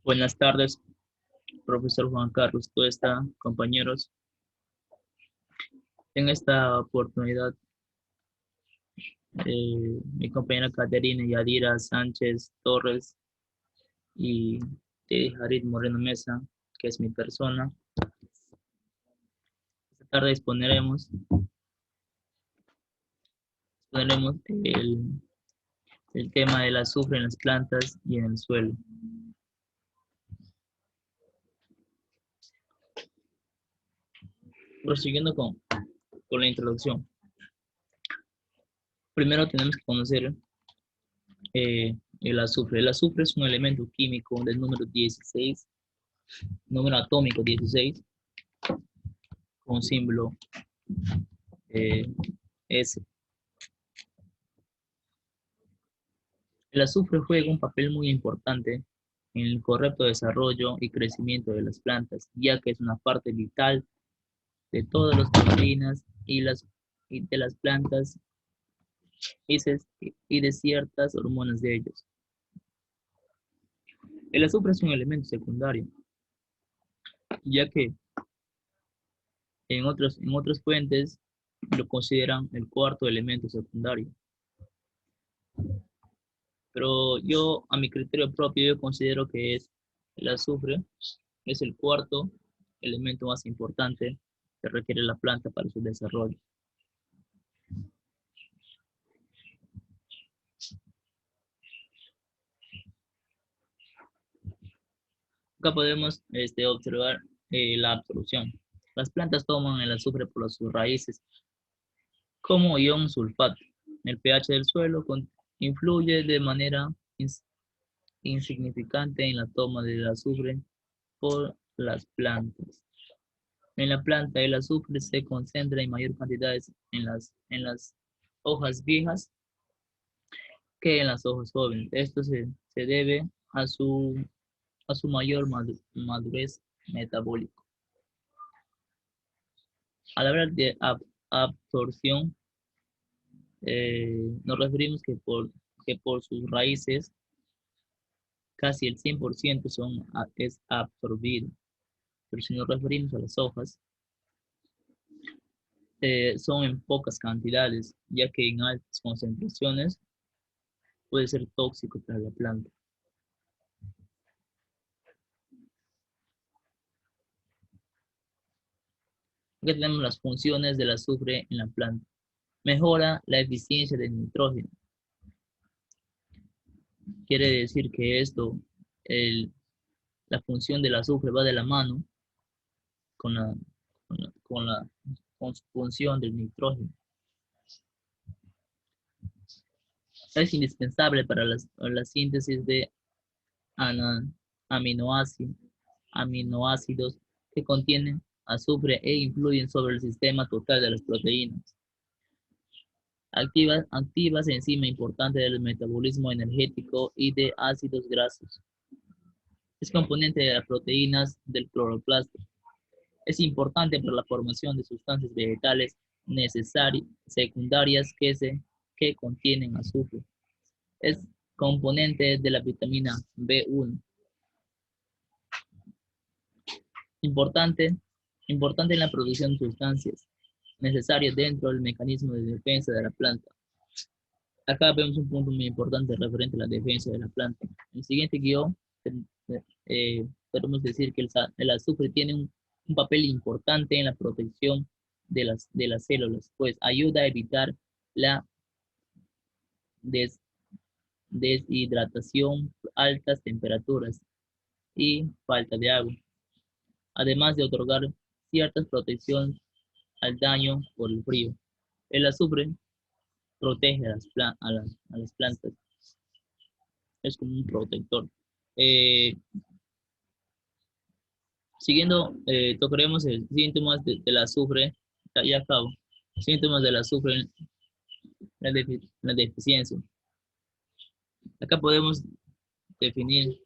Buenas tardes, profesor Juan Carlos Tuesta, compañeros. En esta oportunidad, mi compañera Caterina Yadira Sánchez Torres y Jarid Moreno Mesa, que es mi persona, esta tarde exponeremos el tema del azufre en las plantas y en el suelo. Prosiguiendo con la introducción. Primero tenemos que conocer el azufre. El azufre es un elemento químico del número 16, número atómico 16, con símbolo S. El azufre juega un papel muy importante en el correcto desarrollo y crecimiento de las plantas, ya que es una parte vital de todas las proteínas y de las plantas y de ciertas hormonas de ellos. El azufre es un elemento secundario, ya que en otras fuentes lo consideran el cuarto elemento secundario. Pero yo, a mi criterio propio, yo considero que el azufre es el cuarto elemento más importante que requiere la planta para su desarrollo. Acá podemos observar la absorción. Las plantas toman el azufre por sus raíces como ion sulfato. El pH del suelo influye de manera insignificante en la toma del azufre por las plantas. En la planta, el azufre se concentra en mayor cantidad en las hojas viejas que en las hojas jóvenes. Esto se debe a su mayor madurez metabólica. Al hablar de absorción, nos referimos que por sus raíces casi el 100% es absorbido. Pero si nos referimos a las hojas, son en pocas cantidades, ya que en altas concentraciones puede ser tóxico para la planta. Aquí tenemos las funciones del azufre en la planta. Mejora la eficiencia del nitrógeno. Quiere decir que la función del azufre va de la mano con su función del nitrógeno. Es indispensable para la síntesis de aminoácidos que contienen azufre e influyen sobre el sistema total de las proteínas. Activas enzima importante del metabolismo energético y de ácidos grasos. Es componente de las proteínas del cloroplasto. Es importante para la formación de sustancias vegetales secundarias que contienen azufre. Es componente de la vitamina B1. Importante en la producción de sustancias necesarias dentro del mecanismo de defensa de la planta. Acá vemos un punto muy importante referente a la defensa de la planta. En el siguiente guión podemos decir que el azufre tiene un papel importante en la protección de las células, pues ayuda a evitar la deshidratación, altas temperaturas y falta de agua, además de otorgar ciertas protecciones al daño por el frío. El azufre protege a las plantas, es como un protector. Siguiendo, tocaremos síntomas del azufre, ya acabo, síntomas del azufre, la deficiencia. Acá podemos definir,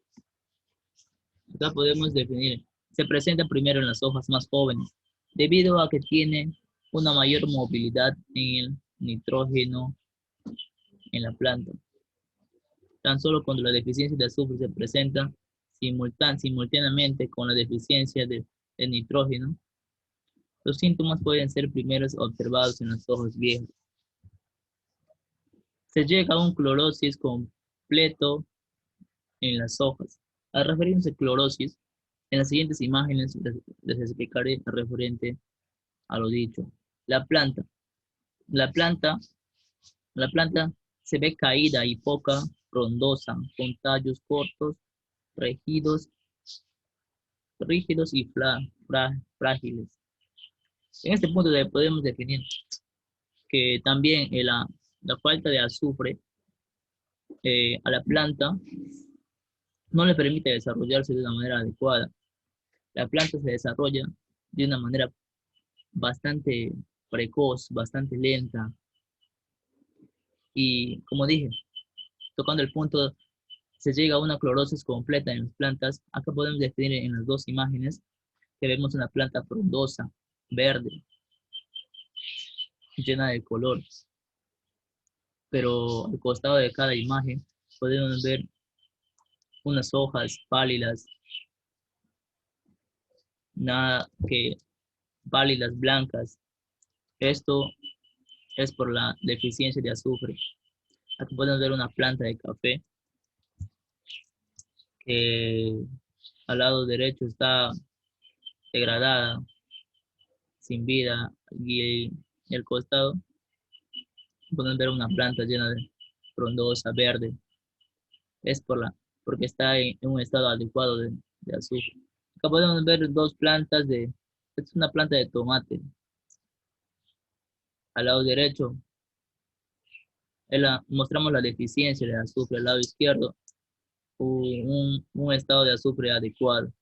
se presenta primero en las hojas más jóvenes, debido a que tiene una mayor movilidad en el nitrógeno en la planta. Tan solo cuando la deficiencia de azufre se presenta, simultáneamente con la deficiencia de nitrógeno. Los síntomas pueden ser primeros observados en las hojas viejas. Se llega a un clorosis completo en las hojas. Al referirse a clorosis, en las siguientes imágenes les explicaré referente a lo dicho. La planta. La planta se ve caída y poca frondosa, con tallos cortos, rígidos y frágiles. En este punto podemos definir que también la falta de azufre a la planta no le permite desarrollarse de una manera adecuada. La planta se desarrolla de una manera bastante precoz, bastante lenta. Y como dije, tocando el punto, se llega a una clorosis completa en las plantas. Acá podemos definir en las dos imágenes que vemos una planta frondosa, verde, llena de color. Pero al costado de cada imagen podemos ver unas hojas pálidas, pálidas, blancas. Esto es por la deficiencia de azufre. Aquí podemos ver una planta de café que al lado derecho está degradada, sin vida, y al costado podemos ver una planta llena de frondosa, verde. Es porque está en un estado adecuado de azufre. Acá podemos ver dos plantas es una planta de tomate. Al lado derecho mostramos la deficiencia de azufre. Al lado izquierdo, un estado de azufre adecuado.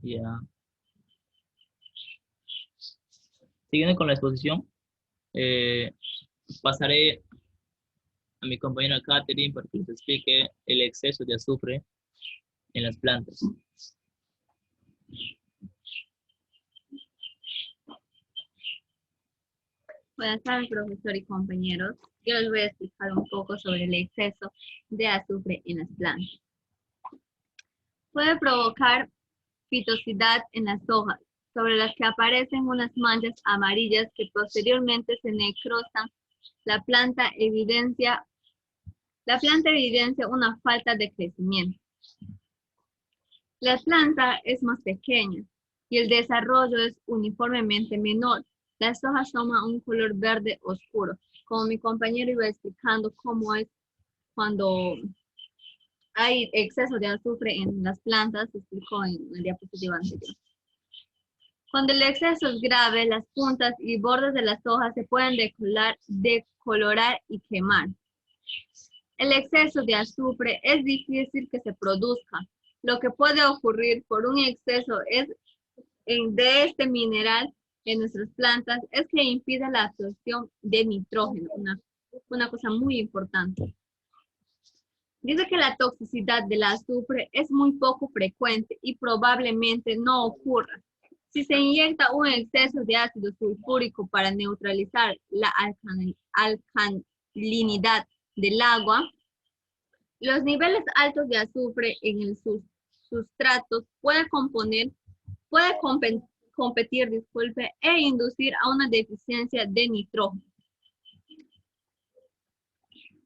Ya. Siguiendo con la exposición, pasaré a mi compañera Catherine para que les explique el exceso de azufre en las plantas. Buenas tardes, profesor y compañeros. Yo les voy a explicar un poco sobre el exceso de azufre en las plantas. Puede provocar fitosidad en las hojas, sobre las que aparecen unas manchas amarillas que posteriormente se necrosan. La planta evidencia una falta de crecimiento. La planta es más pequeña y el desarrollo es uniformemente menor. Las hojas toman un color verde oscuro. Como mi compañero iba explicando cómo es cuando hay exceso de azufre en las plantas, se explicó en el diapositiva anterior. Cuando el exceso es grave, las puntas y bordes de las hojas se pueden decolorar y quemar. El exceso de azufre es difícil que se produzca. Lo que puede ocurrir por un exceso de este mineral en nuestras plantas es que impide la absorción de nitrógeno, una cosa muy importante. Dice que la toxicidad del azufre es muy poco frecuente y probablemente no ocurra. Si se inyecta un exceso de ácido sulfúrico para neutralizar la alcalinidad del agua, los niveles altos de azufre en el sustratos puede competir, e inducir a una deficiencia de nitrógeno.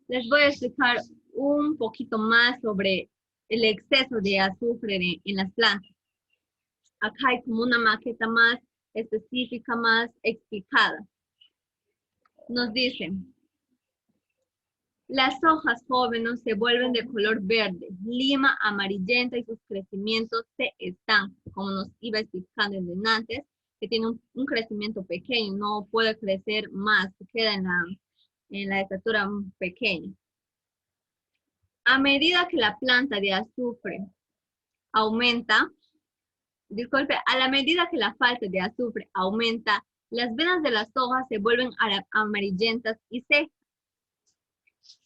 Les voy a explicar un poquito más sobre el exceso de azufre en las plantas. Acá hay como una maqueta más específica, más explicada. Nos dicen, las hojas jóvenes se vuelven de color verde, lima amarillenta y sus crecimientos se estancan, como nos iba explicando antes, que tiene un crecimiento pequeño, no puede crecer más, se queda en la estatura pequeña. A medida que la planta de azufre aumenta, a la medida que la falta de azufre aumenta, las venas de las hojas se vuelven amarillentas y secas.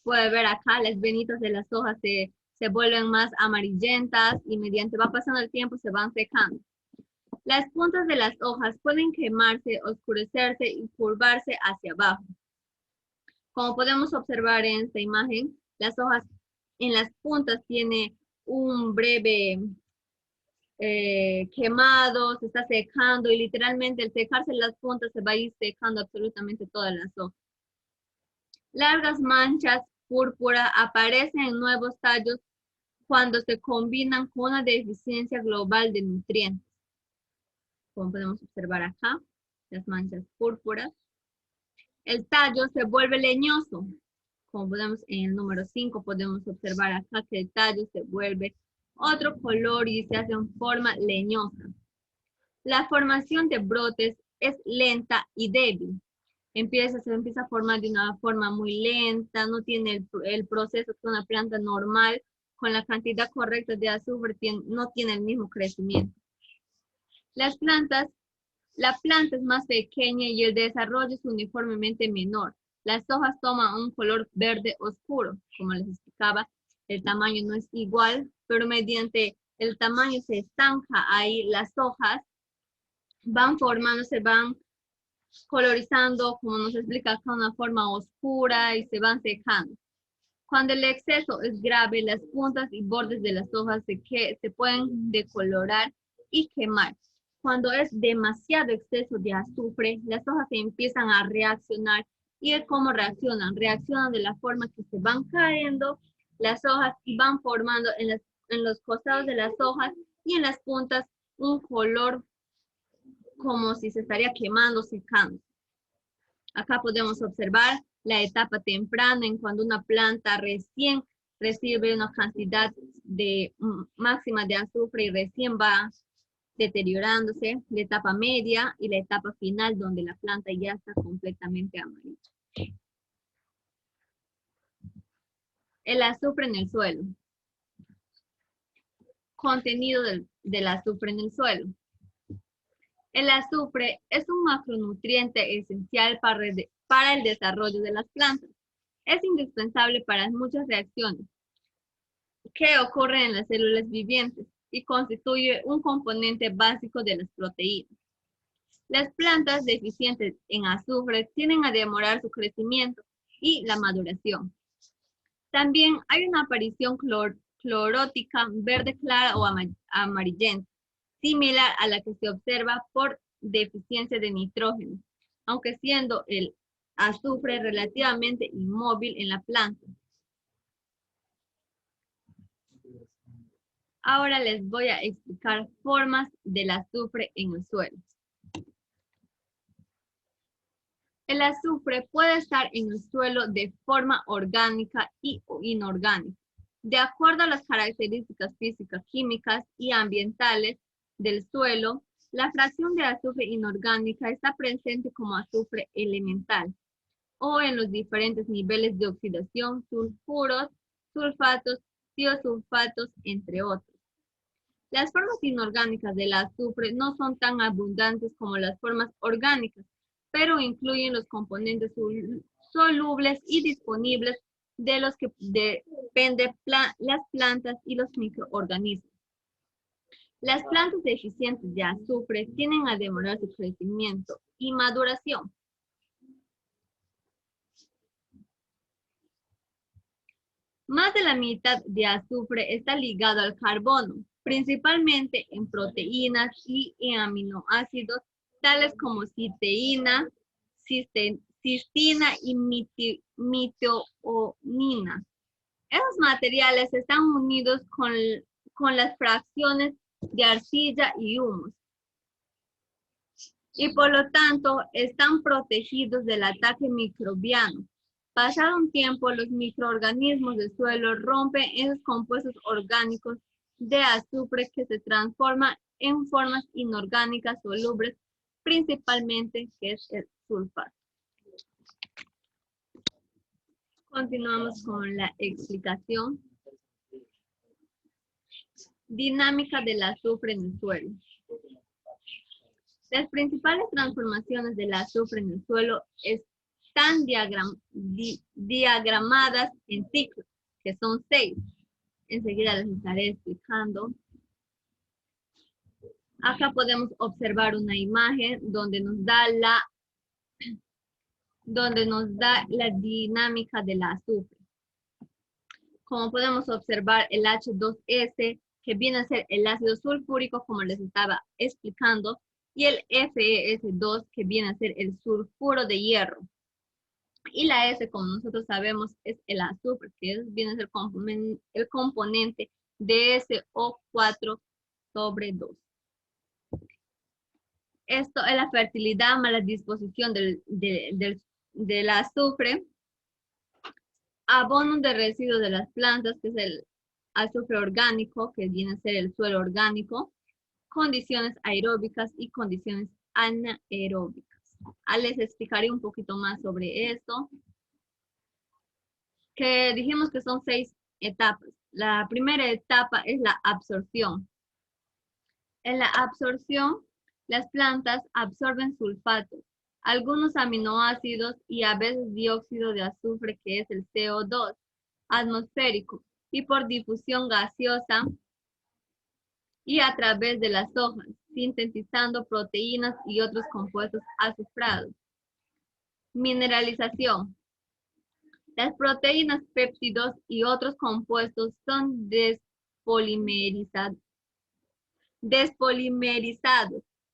Puede ver acá, las venitas de las hojas se vuelven más amarillentas y mediante va pasando el tiempo se van secando. Las puntas de las hojas pueden quemarse, oscurecerse y curvarse hacia abajo. Como podemos observar en esta imagen, las hojas en las puntas tiene un breve quemado, se está secando y literalmente al secarse las puntas se va a ir secando absolutamente todas las hojas. Largas manchas púrpura aparecen en nuevos tallos cuando se combinan con una deficiencia global de nutrientes. Como podemos observar acá, las manchas púrpuras. El tallo se vuelve leñoso. Como podemos en el número 5, podemos observar acá que el tallo se vuelve otro color y se hace en forma leñosa. La formación de brotes es lenta y débil. Se empieza a formar de una forma muy lenta, no tiene el proceso que una planta normal con la cantidad correcta de azufre no tiene el mismo crecimiento. La planta es más pequeña y el desarrollo es uniformemente menor. Las hojas toman un color verde oscuro. Como les explicaba, el tamaño no es igual, pero mediante el tamaño se estanca ahí las hojas, van formándose, van colorizando, como nos explica acá, una forma oscura y se van secando. Cuando el exceso es grave, las puntas y bordes de las hojas se pueden decolorar y quemar. Cuando es demasiado exceso de azufre, las hojas se empiezan a reaccionar. ¿Y cómo reaccionan? Reaccionan de la forma que se van cayendo las hojas y van formando en los costados de las hojas y en las puntas un color como si se estaría quemando, secando. Acá podemos observar la etapa temprana en cuando una planta recién recibe una cantidad máxima de azufre y recién va deteriorándose, la etapa media y la etapa final donde la planta ya está completamente amarilla. El azufre en el suelo. Contenido del azufre en el suelo. El azufre es un macronutriente esencial para el desarrollo de las plantas. Es indispensable para muchas reacciones que ocurren en las células vivientes y constituye un componente básico de las proteínas. Las plantas deficientes en azufre tienden a demorar su crecimiento y la maduración. También hay una aparición clorótica verde clara o amarillenta, similar a la que se observa por deficiencia de nitrógeno, aunque siendo el azufre relativamente inmóvil en la planta. Ahora les voy a explicar formas del azufre en el suelo. El azufre puede estar en el suelo de forma orgánica y inorgánica. De acuerdo a las características físicas, químicas y ambientales del suelo, la fracción de azufre inorgánica está presente como azufre elemental o en los diferentes niveles de oxidación, sulfuros, sulfatos, tiosulfatos, entre otros. Las formas inorgánicas del azufre no son tan abundantes como las formas orgánicas, pero incluyen los componentes solubles y disponibles de los que dependen las plantas y los microorganismos. Las plantas deficientes de azufre tienden a demorar su crecimiento y maduración. Más de la mitad de azufre está ligado al carbono, principalmente en proteínas y en aminoácidos tales como cisteína, cistina y mitoonina. Esos materiales están unidos con las fracciones de arcilla y humus y por lo tanto están protegidos del ataque microbiano. Pasado un tiempo, los microorganismos del suelo rompen esos compuestos orgánicos de azufre que se transforman en formas inorgánicas solubles, principalmente que es el sulfato. Continuamos con la explicación. Dinámica del azufre en el suelo. Las principales transformaciones del azufre en el suelo están diagramadas en ciclos, que son 6. Enseguida les estaré explicando. Acá podemos observar una imagen donde nos da donde nos da la dinámica del azufre. Como podemos observar, el H2S, que viene a ser el ácido sulfúrico, como les estaba explicando, y el FeS2, que viene a ser el sulfuro de hierro. Y la S, como nosotros sabemos, es el azufre, que viene a ser el componente de SO4 sobre 2. Esto es la fertilidad más la disposición del azufre. Abono de residuos de las plantas, que es el azufre orgánico, que viene a ser el suelo orgánico. Condiciones aeróbicas y condiciones anaeróbicas. Les explicaré un poquito más sobre esto. Que dijimos que son 6 etapas. La primera etapa es la absorción. En la absorción, las plantas absorben sulfatos, algunos aminoácidos y a veces dióxido de azufre, que es el CO2 atmosférico, y por difusión gaseosa y a través de las hojas, sintetizando proteínas y otros compuestos azufrados. Mineralización. Las proteínas, péptidos y otros compuestos son despolimerizados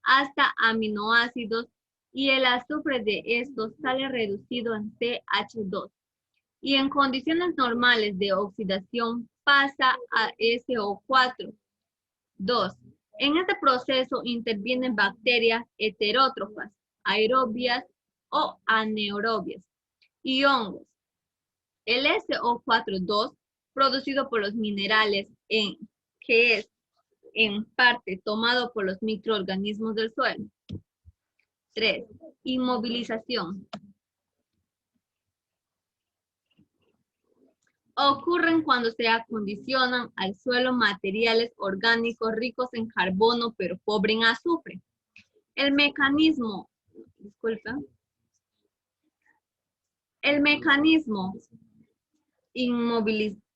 hasta aminoácidos y el azufre de estos sale reducido en CH2 y en condiciones normales de oxidación pasa a SO4. 2. En este proceso intervienen bacterias heterótrofas, aerobias o anaerobias y hongos. El SO4,2 producido por los minerales que es en parte tomado por los microorganismos del suelo. 3. Inmovilización. Ocurren cuando se acondicionan al suelo materiales orgánicos ricos en carbono pero pobre en azufre. El mecanismo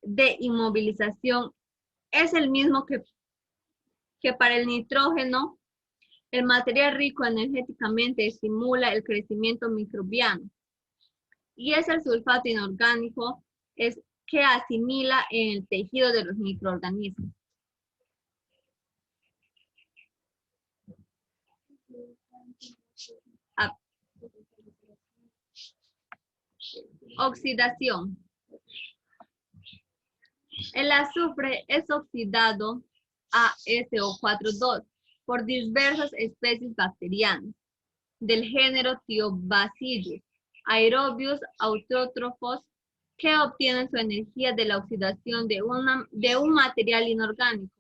de inmovilización es el mismo que para el nitrógeno. El material rico energéticamente estimula el crecimiento microbiano y es el sulfato inorgánico que asimila en el tejido de los microorganismos. Oxidación. El azufre es oxidado a SO4,2 por diversas especies bacterianas del género Thiobacillus, aerobios autótrofos, que obtienen su energía de la oxidación de un material inorgánico.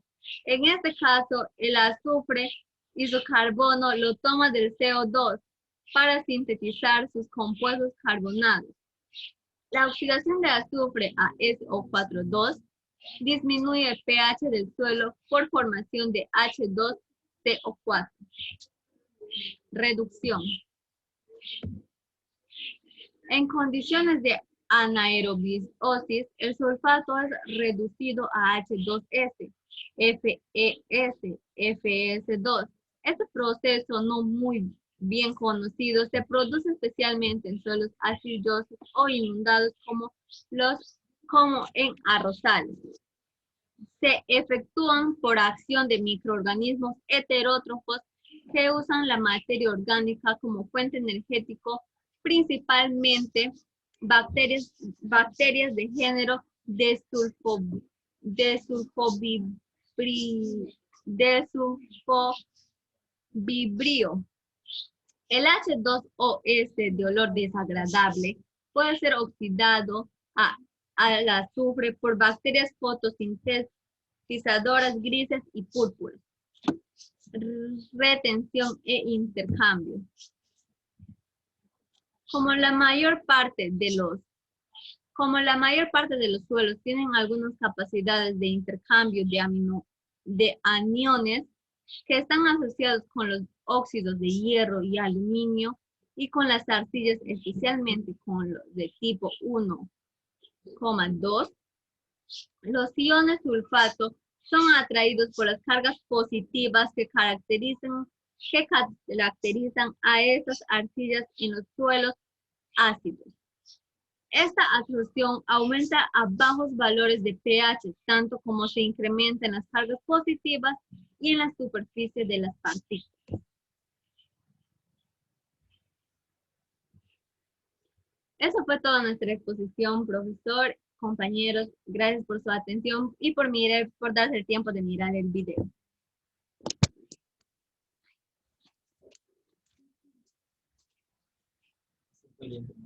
En este caso, el azufre y su carbono lo toma del CO2 para sintetizar sus compuestos carbonados. La oxidación de azufre a SO4,2 disminuye el pH del suelo por formación de H2CO4. Reducción. En condiciones de anaerobiosis, el sulfato es reducido a H2S, FeS, FeS2. Este proceso no muy bien conocido se produce especialmente en suelos arcillosos o inundados como en arrozales. Se efectúan por acción de microorganismos heterótrofos que usan la materia orgánica como fuente energético, principalmente bacterias de género desulfovibrio. El H2OS de olor desagradable puede ser oxidado al azufre por bacterias fotosintetizadoras grises y púrpuras. Retención e intercambio. Como la mayor parte de los suelos tienen algunas capacidades de intercambio de aniones que están asociados con los óxidos de hierro y aluminio y con las arcillas, especialmente con los de tipo 1,2, los iones sulfato son atraídos por las cargas positivas que caracterizan a estas arcillas en los suelos ácidos. Esta absorción aumenta a bajos valores de pH, tanto como se incrementa en las cargas positivas y en la superficie de las partículas. Eso fue toda nuestra exposición, profesor, compañeros. Gracias por su atención y por darse el tiempo de mirar el video. Excelente.